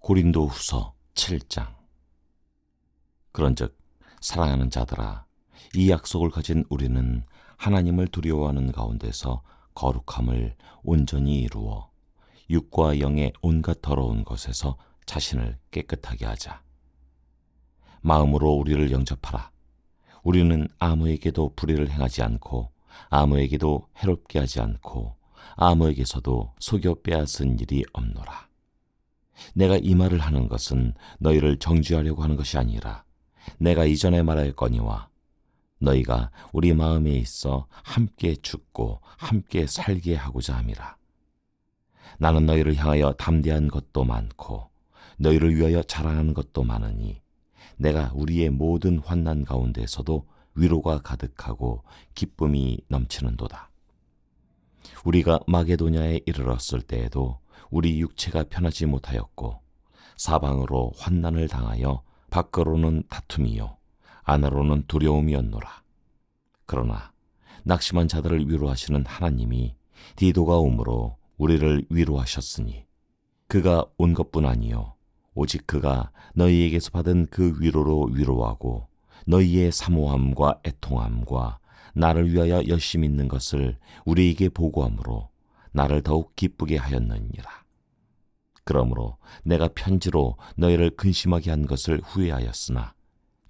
고린도후서 7장. 그런즉 사랑하는 자들아, 이 약속을 가진 우리는 하나님을 두려워하는 가운데서 거룩함을 온전히 이루어 육과 영의 온갖 더러운 것에서 자신을 깨끗하게 하자. 마음으로 우리를 영접하라. 우리는 아무에게도 불의를 행하지 않고 아무에게도 해롭게 하지 않고 아무에게서도 속여 빼앗은 일이 없노라. 내가 이 말을 하는 것은 너희를 정죄하려고 하는 것이 아니라 내가 이전에 말하였거니와 너희가 우리 마음에 있어 함께 죽고 함께 살게 하고자 함이라. 나는 너희를 향하여 담대한 것도 많고 너희를 위하여 자랑하는 것도 많으니 내가 우리의 모든 환난 가운데서도 위로가 가득하고 기쁨이 넘치는도다. 우리가 마게도냐에 이르렀을 때에도 우리 육체가 편하지 못하였고 사방으로 환난을 당하여 밖으로는 다툼이요 안으로는 두려움이었노라. 그러나 낙심한 자들을 위로하시는 하나님이 디도가 오므로 우리를 위로하셨으니 그가 온 것뿐 아니요 오직 그가 너희에게서 받은 그 위로로 위로하고 너희의 사모함과 애통함과 나를 위하여 열심히 있는 것을 우리에게 보고함으로 나를 더욱 기쁘게 하였느니라. 그러므로 내가 편지로 너희를 근심하게 한 것을 후회하였으나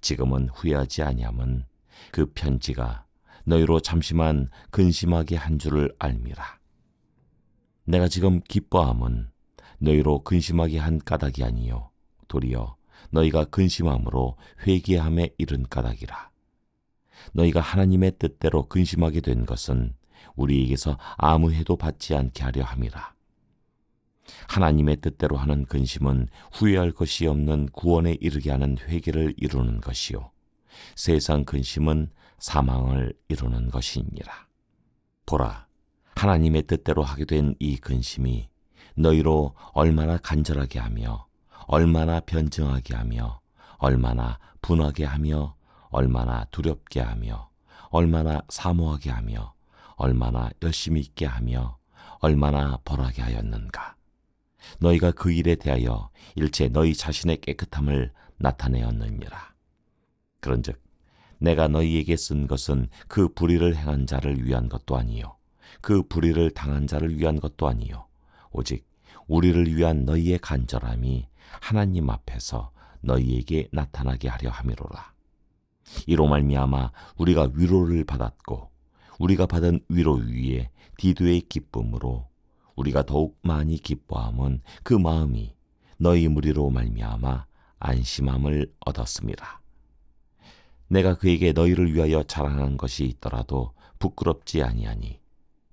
지금은 후회하지 아니함은 그 편지가 너희로 잠시만 근심하게 한 줄을 알미라. 내가 지금 기뻐함은 너희로 근심하게 한 까닭이 아니요 도리어 너희가 근심함으로 회개함에 이른 까닭이라. 너희가 하나님의 뜻대로 근심하게 된 것은 우리에게서 아무 해도 받지 않게 하려 함이라. 하나님의 뜻대로 하는 근심은 후회할 것이 없는 구원에 이르게 하는 회개를 이루는 것이요 세상 근심은 사망을 이루는 것이니라. 보라, 하나님의 뜻대로 하게 된 이 근심이 너희로 얼마나 간절하게 하며 얼마나 변증하게 하며 얼마나 분하게 하며 얼마나 두렵게 하며 얼마나 사모하게 하며 얼마나 열심히 있게 하며 얼마나 벌하게 하였는가. 너희가 그 일에 대하여 일체 너희 자신의 깨끗함을 나타내었느니라. 그런즉 내가 너희에게 쓴 것은 그 불의를 행한 자를 위한 것도 아니요 그 불의를 당한 자를 위한 것도 아니요 오직 우리를 위한 너희의 간절함이 하나님 앞에서 너희에게 나타나게 하려 함이로라. 이로 말미암아 우리가 위로를 받았고 우리가 받은 위로 위에 디도의 기쁨으로 우리가 더욱 많이 기뻐함은 그 마음이 너희 무리로 말미암아 안심함을 얻었음이라. 내가 그에게 너희를 위하여 자랑한 것이 있더라도 부끄럽지 아니하니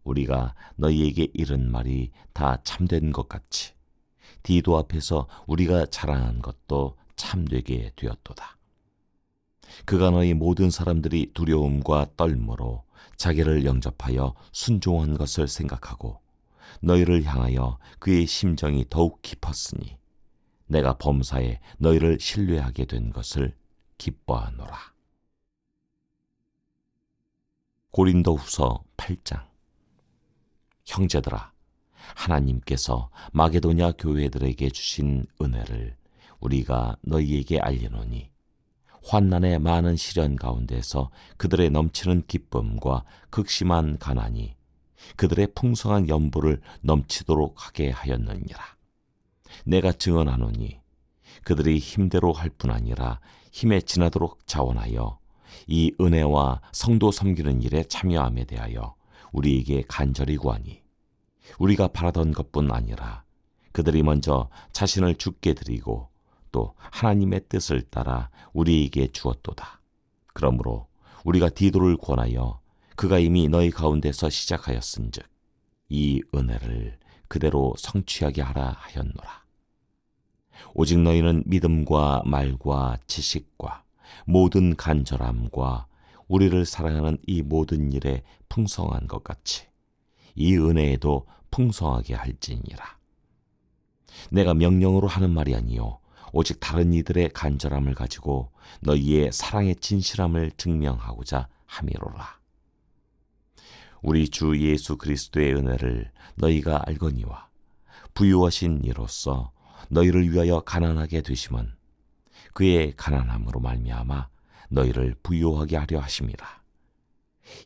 우리가 너희에게 이른 말이 다 참된 것 같이 디도 앞에서 우리가 자랑한 것도 참되게 되었도다. 그가 너희 모든 사람들이 두려움과 떨므로 자기를 영접하여 순종한 것을 생각하고 너희를 향하여 그의 심정이 더욱 깊었으니 내가 범사에 너희를 신뢰하게 된 것을 기뻐하노라. 고린도후서 8장. 형제들아, 하나님께서 마게도냐 교회들에게 주신 은혜를 우리가 너희에게 알리노니 환난의 많은 시련 가운데서 그들의 넘치는 기쁨과 극심한 가난이 그들의 풍성한 연보를 넘치도록 하게 하였느니라. 내가 증언하노니 그들이 힘대로 할 뿐 아니라 힘에 지나도록 자원하여 이 은혜와 성도 섬기는 일에 참여함에 대하여 우리에게 간절히 구하니 우리가 바라던 것뿐 아니라 그들이 먼저 자신을 주께 드리고 또 하나님의 뜻을 따라 우리에게 주었도다. 그러므로 우리가 디도를 권하여 그가 이미 너희 가운데서 시작하였은즉 이 은혜를 그대로 성취하게 하라 하였노라. 오직 너희는 믿음과 말과 지식과 모든 간절함과 우리를 사랑하는 이 모든 일에 풍성한 것 같이 이 은혜에도 풍성하게 할지니라. 내가 명령으로 하는 말이 아니요 오직 다른 이들의 간절함을 가지고 너희의 사랑의 진실함을 증명하고자 함이로라. 우리 주 예수 그리스도의 은혜를 너희가 알거니와 부유하신 이로써 너희를 위하여 가난하게 되심은 그의 가난함으로 말미암아 너희를 부유하게 하려 하심이라.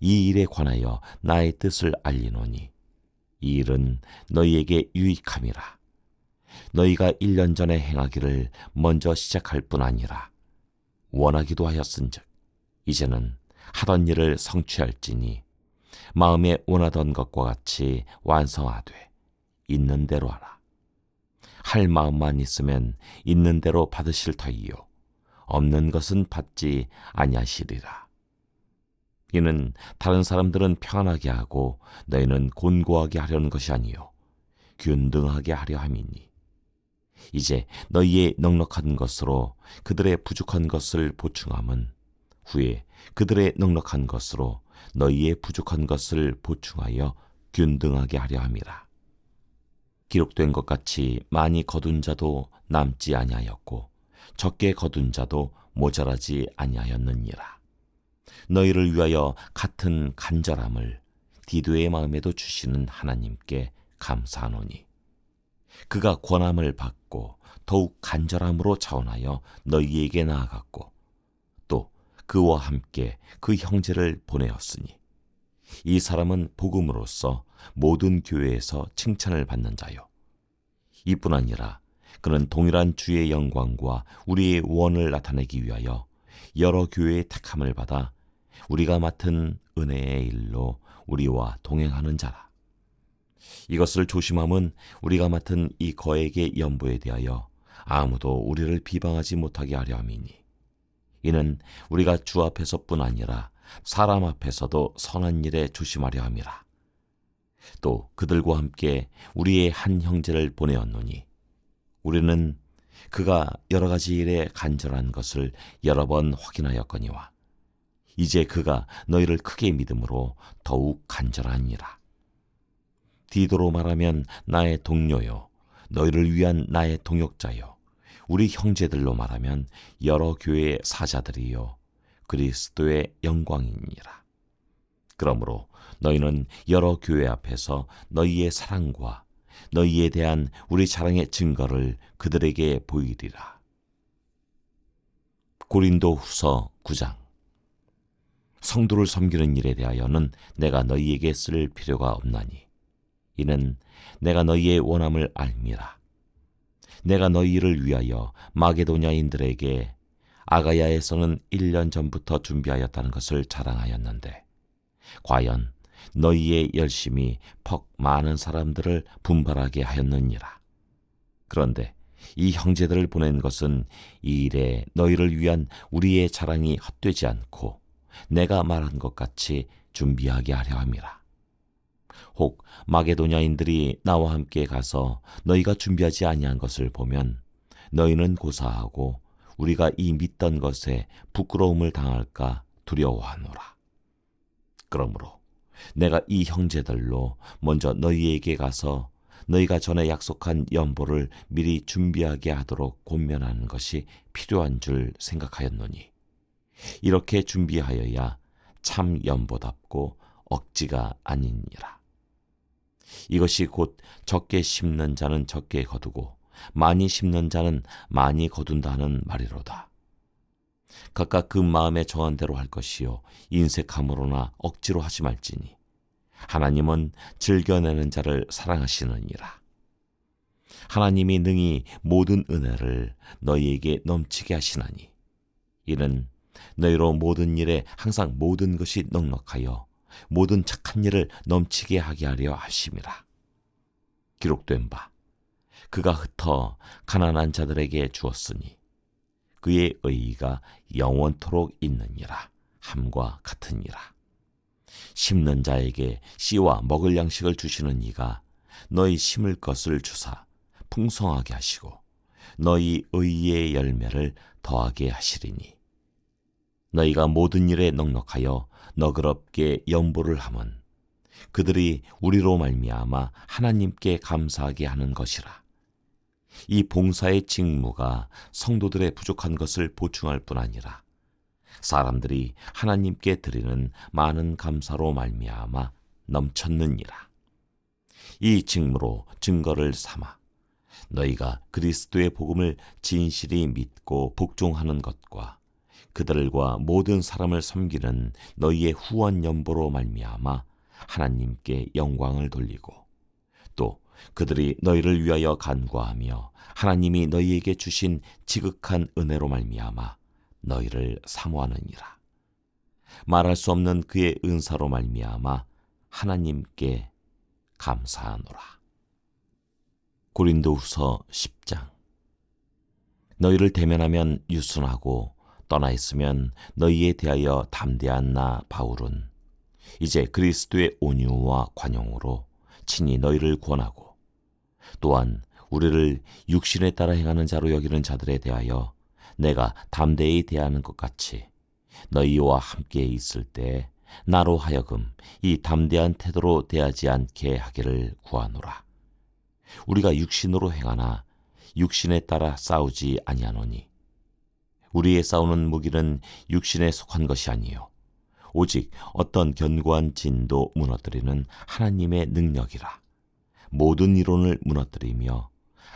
이 일에 관하여 나의 뜻을 알리노니 이 일은 너희에게 유익함이라. 너희가 1년 전에 행하기를 먼저 시작할 뿐 아니라 원하기도 하였은즉 이제는 하던 일을 성취할지니 마음에 원하던 것과 같이 완성하되 있는 대로 하라. 할 마음만 있으면 있는 대로 받으실 터이요 없는 것은 받지 아니하시리라. 이는 다른 사람들은 평안하게 하고 너희는 곤고하게 하려는 것이 아니요 균등하게 하려 함이니 이제 너희의 넉넉한 것으로 그들의 부족한 것을 보충함은 후에 그들의 넉넉한 것으로 너희의 부족한 것을 보충하여 균등하게 하려 함이라. 기록된 것 같이 많이 거둔 자도 남지 아니하였고 적게 거둔 자도 모자라지 아니하였느니라. 너희를 위하여 같은 간절함을 디도의 마음에도 주시는 하나님께 감사하노니 그가 권함을 받고 더욱 간절함으로 자원하여 너희에게 나아갔고 또 그와 함께 그 형제를 보내었으니 이 사람은 복음으로써 모든 교회에서 칭찬을 받는 자요 이뿐 아니라 그는 동일한 주의 영광과 우리의 원을 나타내기 위하여 여러 교회의 택함을 받아 우리가 맡은 은혜의 일로 우리와 동행하는 자라. 이것을 조심함은 우리가 맡은 이 거액의 연보에 대하여 아무도 우리를 비방하지 못하게 하려 함이니 이는 우리가 주 앞에서뿐 아니라 사람 앞에서도 선한 일에 조심하려 함이라. 또 그들과 함께 우리의 한 형제를 보내었노니 우리는 그가 여러 가지 일에 간절한 것을 여러 번 확인하였거니와 이제 그가 너희를 크게 믿음으로 더욱 간절하니라. 디도로 말하면 나의 동료요 너희를 위한 나의 동역자요 우리 형제들로 말하면 여러 교회의 사자들이요 그리스도의 영광이니라. 그러므로 너희는 여러 교회 앞에서 너희의 사랑과 너희에 대한 우리 자랑의 증거를 그들에게 보이리라. 고린도후서 9장. 성도를 섬기는 일에 대하여는 내가 너희에게 쓸 필요가 없나니 이는 내가 너희의 원함을 알미라. 내가 너희를 위하여 마게도냐인들에게 아가야에서는 1년 전부터 준비하였다는 것을 자랑하였는데 과연 너희의 열심이 퍽 많은 사람들을 분발하게 하였느니라. 그런데 이 형제들을 보낸 것은 이 일에 너희를 위한 우리의 자랑이 헛되지 않고 내가 말한 것 같이 준비하게 하려 함이라. 혹 마게도냐인들이 나와 함께 가서 너희가 준비하지 아니한 것을 보면 너희는 고사하고 우리가 이 믿던 것에 부끄러움을 당할까 두려워하노라. 그러므로 내가 이 형제들로 먼저 너희에게 가서 너희가 전에 약속한 연보를 미리 준비하게 하도록 권면하는 것이 필요한 줄 생각하였노니 이렇게 준비하여야 참 연보답고 억지가 아니니라. 이것이 곧 적게 심는 자는 적게 거두고 많이 심는 자는 많이 거둔다는 말이로다. 각각 그 마음에 정한 대로 할 것이요 인색함으로나 억지로 하지 말지니 하나님은 즐겨내는 자를 사랑하시느니라. 하나님이 능히 모든 은혜를 너희에게 넘치게 하시나니 이는 너희로 모든 일에 항상 모든 것이 넉넉하여 모든 착한 일을 넘치게 하게 하려 하심이라. 기록된 바 그가 흩어 가난한 자들에게 주었으니 그의 의의가 영원토록 있느니라 함과 같으니라. 심는 자에게 씨와 먹을 양식을 주시는 이가 너희 심을 것을 주사 풍성하게 하시고 너희 의의 열매를 더하게 하시리니 너희가 모든 일에 넉넉하여 너그럽게 연보를 함은 그들이 우리로 말미암아 하나님께 감사하게 하는 것이라. 이 봉사의 직무가 성도들의 부족한 것을 보충할 뿐 아니라 사람들이 하나님께 드리는 많은 감사로 말미암아 넘쳤느니라. 이 직무로 증거를 삼아 너희가 그리스도의 복음을 진실이 믿고 복종하는 것과 그들과 모든 사람을 섬기는 너희의 후원 연보로 말미암아 하나님께 영광을 돌리고 또 그들이 너희를 위하여 간구하며 하나님이 너희에게 주신 지극한 은혜로 말미암아 너희를 사모하느니라. 말할 수 없는 그의 은사로 말미암아 하나님께 감사하노라. 고린도후서 10장. 너희를 대면하면 유순하고 떠나 있으면 너희에 대하여 담대한 나 바울은 이제 그리스도의 온유와 관용으로 친히 너희를 권하고 또한 우리를 육신에 따라 행하는 자로 여기는 자들에 대하여 내가 담대히 대하는 것 같이 너희와 함께 있을 때 나로 하여금 이 담대한 태도로 대하지 않게 하기를 구하노라. 우리가 육신으로 행하나 육신에 따라 싸우지 아니하노니 우리의 싸우는 무기는 육신에 속한 것이 아니요 오직 어떤 견고한 진도 무너뜨리는 하나님의 능력이라. 모든 이론을 무너뜨리며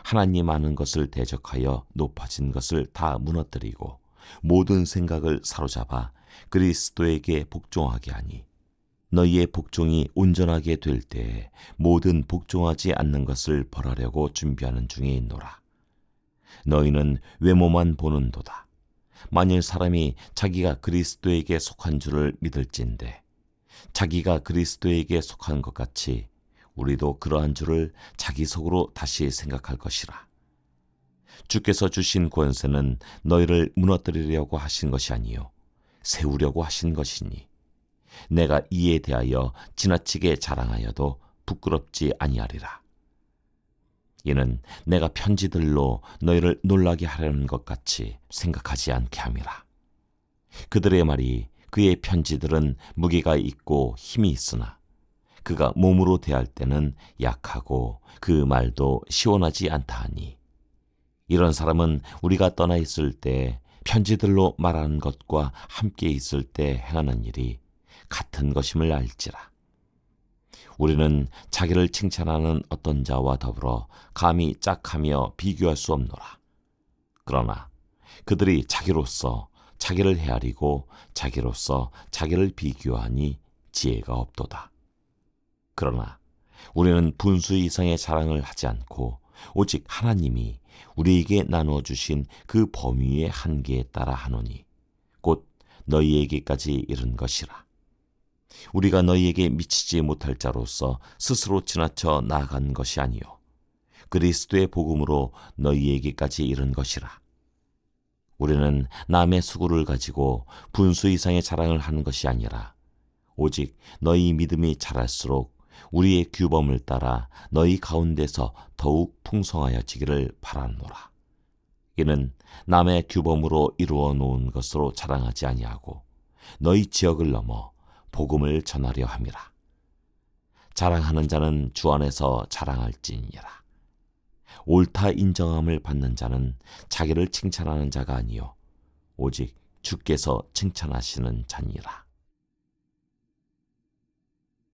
하나님 아는 것을 대적하여 높아진 것을 다 무너뜨리고 모든 생각을 사로잡아 그리스도에게 복종하게 하니 너희의 복종이 온전하게 될 때에 모든 복종하지 않는 것을 벌하려고 준비하는 중에 있노라. 너희는 외모만 보는도다. 만일 사람이 자기가 그리스도에게 속한 줄을 믿을진대 자기가 그리스도에게 속한 것 같이 우리도 그러한 줄을 자기 속으로 다시 생각할 것이라. 주께서 주신 권세는 너희를 무너뜨리려고 하신 것이 아니요 세우려고 하신 것이니 내가 이에 대하여 지나치게 자랑하여도 부끄럽지 아니하리라. 이는 내가 편지들로 너희를 놀라게 하려는 것 같이 생각하지 않게 함이라. 그들의 말이 그의 편지들은 무게가 있고 힘이 있으나 그가 몸으로 대할 때는 약하고 그 말도 시원하지 않다 하니 이런 사람은 우리가 떠나 있을 때 편지들로 말하는 것과 함께 있을 때 행하는 일이 같은 것임을 알지라. 우리는 자기를 칭찬하는 어떤 자와 더불어 감히 짝하며 비교할 수 없노라. 그러나 그들이 자기로서 자기를 헤아리고 자기로서 자기를 비교하니 지혜가 없도다. 그러나 우리는 분수 이상의 자랑을 하지 않고 오직 하나님이 우리에게 나누어 주신 그 범위의 한계에 따라 하노니 곧 너희에게까지 이른 것이라. 우리가 너희에게 미치지 못할 자로서 스스로 지나쳐 나아간 것이 아니요 그리스도의 복음으로 너희에게까지 이른 것이라. 우리는 남의 수고를 가지고 분수 이상의 자랑을 하는 것이 아니라 오직 너희 믿음이 자랄수록 우리의 규범을 따라 너희 가운데서 더욱 풍성하여지기를 바라노라. 이는 남의 규범으로 이루어 놓은 것으로 자랑하지 아니하고 너희 지역을 넘어 복음을 전하려 함이라. 자랑하는 자는 주 안에서 자랑할지니라. 옳다 인정함을 받는 자는 자기를 칭찬하는 자가 아니요 오직 주께서 칭찬하시는 자니라.